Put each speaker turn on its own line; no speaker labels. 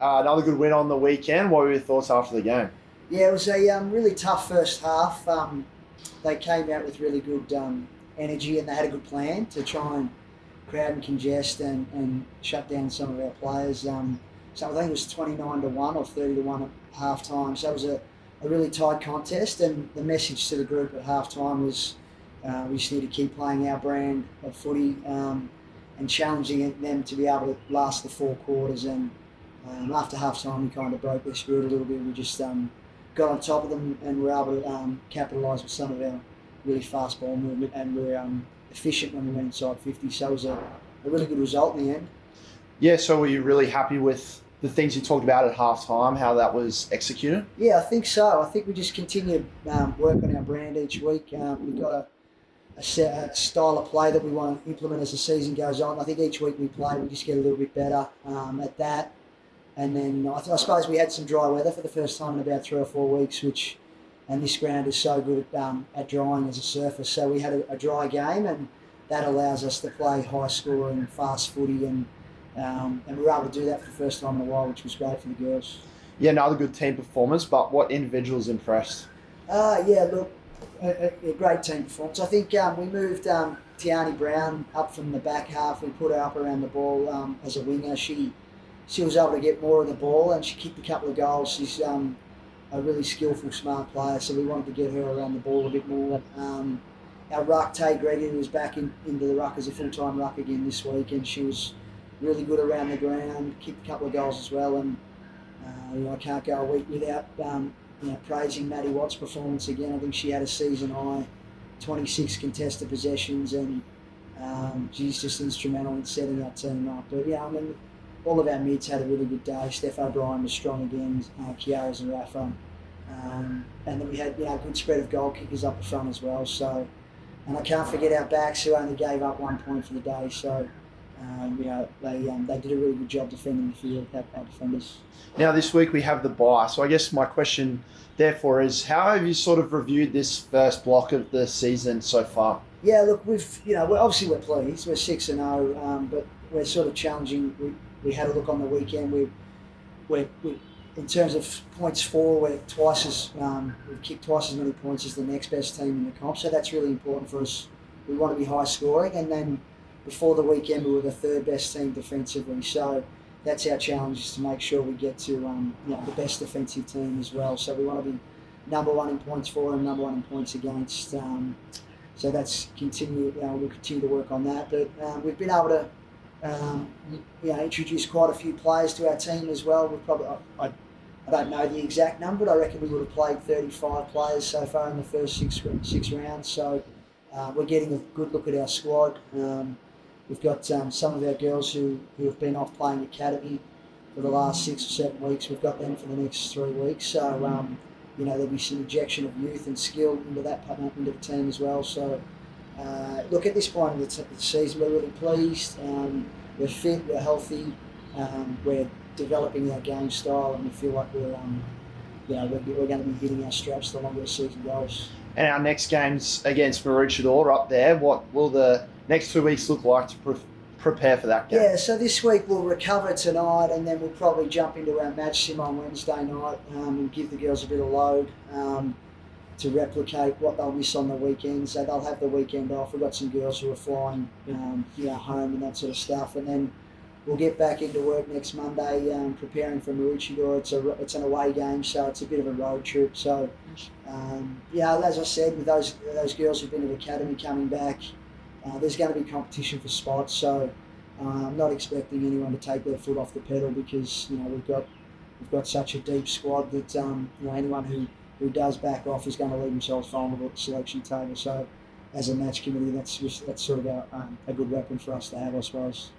Another good win on the weekend. What were your thoughts after the game?
Yeah, it was a really tough first half. They came out with really good energy and they had a good plan to try and crowd and congest and shut down some of our players. So I think it was 29-1 or 30-1 at half time. So it was a really tight contest, and the message to the group at half time was we just need to keep playing our brand of footy and challenging them to be able to last the four quarters. And after half time, we kind of broke their spirit a little bit. We just got on top of them and were able to capitalise with some of our really fast ball movement, and we're efficient when we went inside 50. So it was a really good result in the end.
Yeah, so were you really happy with the things you talked about at half time, how that was executed?
Yeah, I think so. I think we just continue to work on our brand each week. We've got a style of play that we want to implement as the season goes on. I think each week we play, we just get a little bit better at that. And then I suppose we had some dry weather for the first time in about 3 or 4 weeks, and this ground is so good at drying as a surface. So we had a dry game, and that allows us to play high scoring, fast footy, and we were able to do that for the first time in a while, which was great for the girls.
Yeah, another good team performance, but what individuals impressed?
Yeah, look, a great team performance. I think we moved Tiani Brown up from the back half. We put her up around the ball as a winger. She was able to get more of the ball, and she kicked a couple of goals. She's a really skillful, smart player, so we wanted to get her around the ball a bit more. Our ruck, Tay Gregory, was back into the ruck as a full-time ruck again this week, and she was really good around the ground, kicked a couple of goals as well. And I can't go a week without praising Maddie Watt's performance again. I think she had a season high, 26 contested possessions, and she's just instrumental in setting our team up. But yeah, I mean, all of our mids had a really good day. Steph O'Brien was strong again, Kiara Zarafa. And then we had a good spread of goal kickers up the front as well. So, and I can't forget our backs, who only gave up 1 point for the day. So they did a really good job defending the field, our defenders.
Now this week we have the bye, so I guess my question therefore is, how have you sort of reviewed this first block of the season so far?
Yeah, look, we're obviously pleased. We're 6-0, but we're sort of challenging. We had a look on the weekend. We in terms of points for, we've kicked twice as many points as the next best team in the comp. So that's really important for us. We want to be high scoring, and then before the weekend we were the third best team defensively. So that's our challenge, is to make sure we get to the best defensive team as well. So we want to be number one in points for and number one in points against. So that's we'll continue to work on that. But we've been able to introduce quite a few players to our team as well. We've probably, I don't know the exact number, but I reckon we would have played 35 players so far in the first six rounds. So we're getting a good look at our squad. We've got some of our girls who have been off playing academy for the last 6 or 7 weeks. We've got them for the next 3 weeks. So there'll be some injection of youth and skill into the team as well. So look, at this point of the season, we're really pleased. We're fit, we're healthy, we're developing our game style, and we feel like we're going to be hitting our straps the longer the season goes.
And our next game's against Maroochydore up there. What will the next 2 weeks look like to prepare for that game?
Yeah, so this week we'll recover tonight, and then we'll probably jump into our match sim on Wednesday night and give the girls a bit of load to replicate what they'll miss on the weekend. So they'll have the weekend off. We've got some girls who are flying home and that sort of stuff, and then we'll get back into work next Monday preparing for Maroochydore. It's an away game, so it's a bit of a road trip. So as I said, with those girls who've been at academy coming back, there's going to be competition for spots. So I'm not expecting anyone to take their foot off the pedal, because we've got such a deep squad that anyone who does back off is going to leave themselves vulnerable at the selection table. So as a match committee, that's sort of a good weapon for us to have, I suppose.